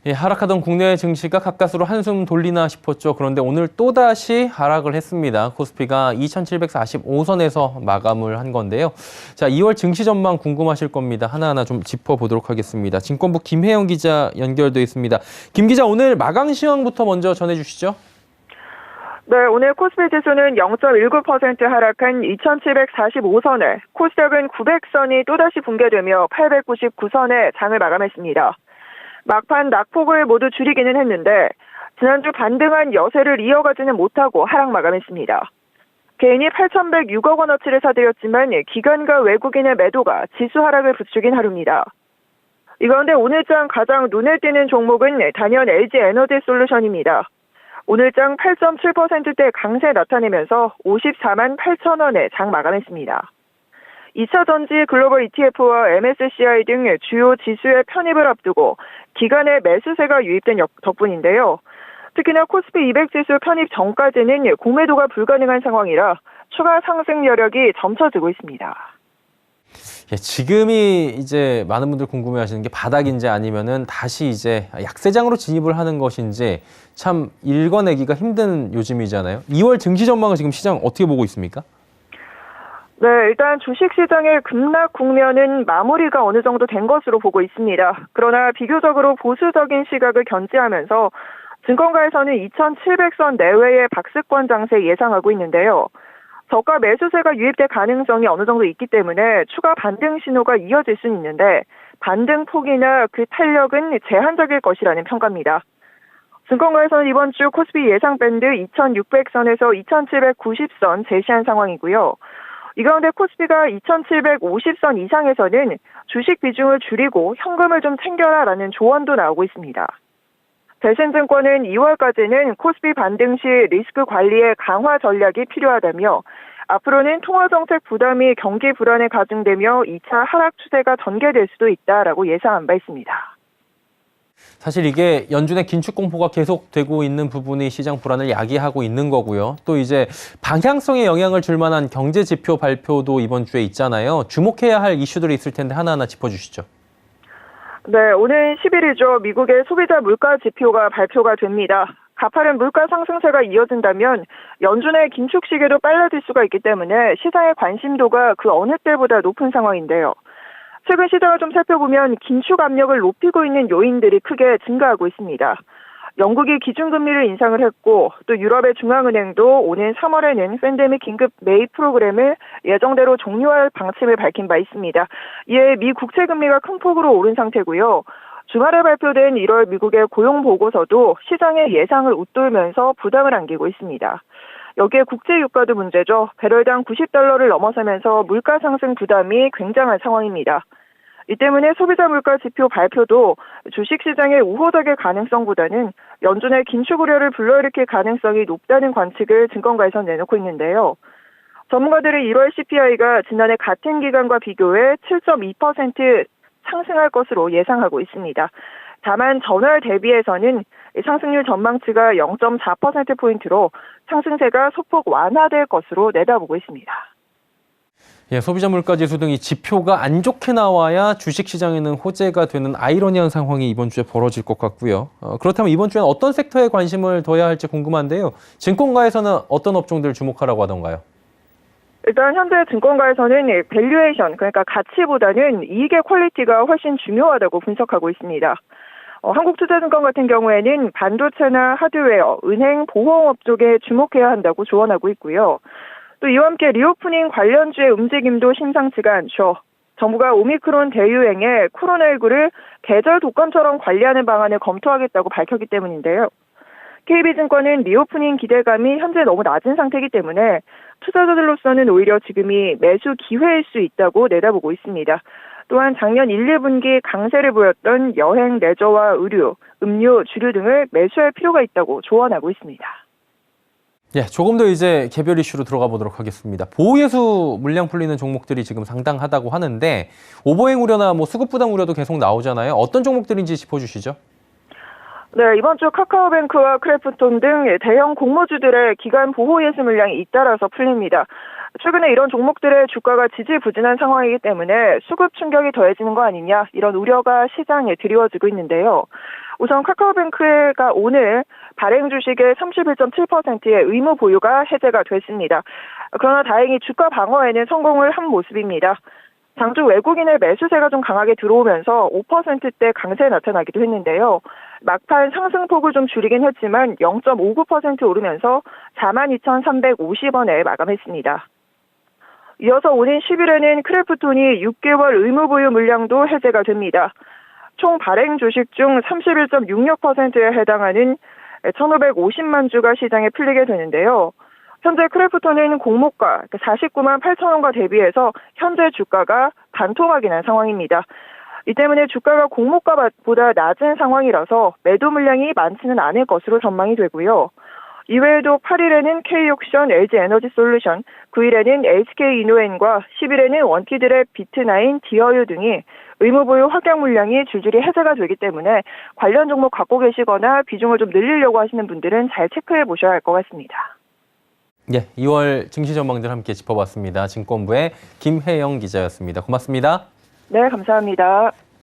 예, 하락하던 국내 증시가 가까스로 한숨 돌리나 싶었죠. 그런데 오늘 또다시 하락을 했습니다. 코스피가 2,745선에서 마감을 한 건데요. 자, 2월 증시 전망 궁금하실 겁니다. 하나하나 좀 짚어보도록 하겠습니다. 증권부 김혜영 기자 연결돼 있습니다. 김 기자, 오늘 마감 시황부터 먼저 전해주시죠. 네, 오늘 코스피 지수는 0.19% 하락한 2,745선에 코스닥은 900선이 또다시 붕괴되며 899선에 장을 마감했습니다. 막판 낙폭을 모두 줄이기는 했는데 지난주 반등한 여세를 이어가지는 못하고 하락 마감했습니다. 개인이 8,106억 원어치를 사들였지만 기관과 외국인의 매도가 지수 하락을 부추긴 하루입니다. 이 가운데 오늘장 가장 눈에 띄는 종목은 단연 LG에너지솔루션입니다. 오늘장 8.7%대 강세 나타내면서 54만 8천 원에 장 마감했습니다. 2차 전지 글로벌 ETF와 MSCI 등 주요 지수의 편입을 앞두고 기관의 매수세가 유입된 덕분인데요. 특히나 코스피 200 지수 편입 전까지는 공매도가 불가능한 상황이라 추가 상승 여력이 점쳐지고 있습니다. 예, 지금이 이제 많은 분들 궁금해하시는 게 바닥인지 아니면은 다시 이제 약세장으로 진입을 하는 것인지 참 읽어내기가 힘든 요즘이잖아요. 2월 증시 전망을 지금 시장 어떻게 보고 있습니까? 네, 일단 주식시장의 급락 국면은 마무리가 어느 정도 된 것으로 보고 있습니다. 그러나 비교적으로 보수적인 시각을 견지하면서 증권가에서는 2,700선 내외의 박스권 장세 예상하고 있는데요. 저가 매수세가 유입될 가능성이 어느 정도 있기 때문에 추가 반등 신호가 이어질 수는 있는데 반등 폭이나 그 탄력은 제한적일 것이라는 평가입니다. 증권가에서는 이번 주 코스피 예상 밴드 2,600선에서 2,790선 제시한 상황이고요. 이 가운데 코스피가 2,750선 이상에서는 주식 비중을 줄이고 현금을 좀 챙겨라라는 조언도 나오고 있습니다. 대신증권은 2월까지는 코스피 반등 시 리스크 관리의 강화 전략이 필요하다며 앞으로는 통화정책 부담이 경기 불안에 가중되며 2차 하락 추세가 전개될 수도 있다라고 예상한 바 있습니다. 사실 이게 연준의 긴축 공포가 계속되고 있는 부분이 시장 불안을 야기하고 있는 거고요. 또 이제 방향성에 영향을 줄 만한 경제 지표 발표도 이번 주에 있잖아요. 주목해야 할 이슈들이 있을 텐데 하나하나 짚어주시죠. 네, 오늘 10일이죠. 미국의 소비자 물가 지표가 발표가 됩니다. 가파른 물가 상승세가 이어진다면 연준의 긴축 시기도 빨라질 수가 있기 때문에 시장의 관심도가 그 어느 때보다 높은 상황인데요. 최근 시장을 좀 살펴보면 긴축 압력을 높이고 있는 요인들이 크게 증가하고 있습니다. 영국이 기준금리를 인상을 했고 또 유럽의 중앙은행도 오는 3월에는 팬데믹 긴급 매입 프로그램을 예정대로 종료할 방침을 밝힌 바 있습니다. 이에 미 국채금리가 큰 폭으로 오른 상태고요. 주말에 발표된 1월 미국의 고용 보고서도 시장의 예상을 웃돌면서 부담을 안기고 있습니다. 여기에 국제 유가도 문제죠. 배럴당 90달러를 넘어서면서 물가 상승 부담이 굉장한 상황입니다. 이 때문에 소비자 물가 지표 발표도 주식시장의 우호적일 가능성보다는 연준의 긴축 우려를 불러일으킬 가능성이 높다는 관측을 증권가에서 내놓고 있는데요. 전문가들은 1월 CPI가 지난해 같은 기간과 비교해 7.2% 상승할 것으로 예상하고 있습니다. 다만 전월 대비해서는 상승률 전망치가 0.4%포인트로 상승세가 소폭 완화될 것으로 내다보고 있습니다. 예, 소비자 물가 지수 등 이 지표가 안 좋게 나와야 주식시장에는 호재가 되는 아이러니한 상황이 이번 주에 벌어질 것 같고요. 그렇다면 이번 주에는 어떤 섹터에 관심을 둬야 할지 궁금한데요. 증권가에서는 어떤 업종들 주목하라고 하던가요? 일단 현재 증권가에서는 밸류에이션, 그러니까 가치보다는 이익의 퀄리티가 훨씬 중요하다고 분석하고 있습니다. 한국투자증권 같은 경우에는 반도체나 하드웨어, 은행, 보호업 쪽에 주목해야 한다고 조언하고 있고요. 또 이와 함께 리오프닝 관련주의 움직임도 심상치가 않죠. 정부가 오미크론 대유행에 코로나19를 계절 독감처럼 관리하는 방안을 검토하겠다고 밝혔기 때문인데요. KB증권은 리오프닝 기대감이 현재 너무 낮은 상태이기 때문에 투자자들로서는 오히려 지금이 매수 기회일 수 있다고 내다보고 있습니다. 또한 작년 1, 2분기 강세를 보였던 여행, 레저와 의류, 음료, 주류 등을 매수할 필요가 있다고 조언하고 있습니다. 예, 조금 더 이제 개별 이슈로 들어가 보도록 하겠습니다. 보호예수 물량 풀리는 종목들이 지금 상당하다고 하는데 오버행 우려나 수급 부담 우려도 계속 나오잖아요. 어떤 종목들인지 짚어주시죠. 네, 이번 주 카카오뱅크와 크래프톤 등 대형 공모주들의 기간 보호예수 물량이 잇따라서 풀립니다. 최근에 이런 종목들의 주가가 지지부진한 상황이기 때문에 수급 충격이 더해지는 거 아니냐 이런 우려가 시장에 드리워지고 있는데요. 우선 카카오뱅크가 오늘 발행 주식의 31.7%의 의무 보유가 해제가 됐습니다. 그러나 다행히 주가 방어에는 성공을 한 모습입니다. 장중 외국인의 매수세가 좀 강하게 들어오면서 5%대 강세 나타나기도 했는데요. 막판 상승폭을 좀 줄이긴 했지만 0.59% 오르면서 42,350원에 마감했습니다. 이어서 오는 10일에는 크래프톤이 6개월 의무 보유 물량도 해제가 됩니다. 총 발행 주식 중 31.66%에 해당하는 1,550만 주가 시장에 풀리게 되는데요. 현재 크래프톤은 공모가 49만 8천 원과 대비해서 현재 주가가 반토막이 난 상황입니다. 이 때문에 주가가 공모가보다 낮은 상황이라서 매도 물량이 많지는 않을 것으로 전망이 되고요. 이외에도 8일에는 K옥션, LG에너지솔루션, 9일에는 SK이노엔과 10일에는 원티드랩, 비트나인, 디어유 등이 의무보유 확약 물량이 줄줄이 해제가 되기 때문에 관련 종목 갖고 계시거나 비중을 좀 늘리려고 하시는 분들은 잘 체크해 보셔야 할 것 같습니다. 예, 2월 증시 전망들 함께 짚어봤습니다. 증권부의 김혜영 기자였습니다. 고맙습니다. 네, 감사합니다.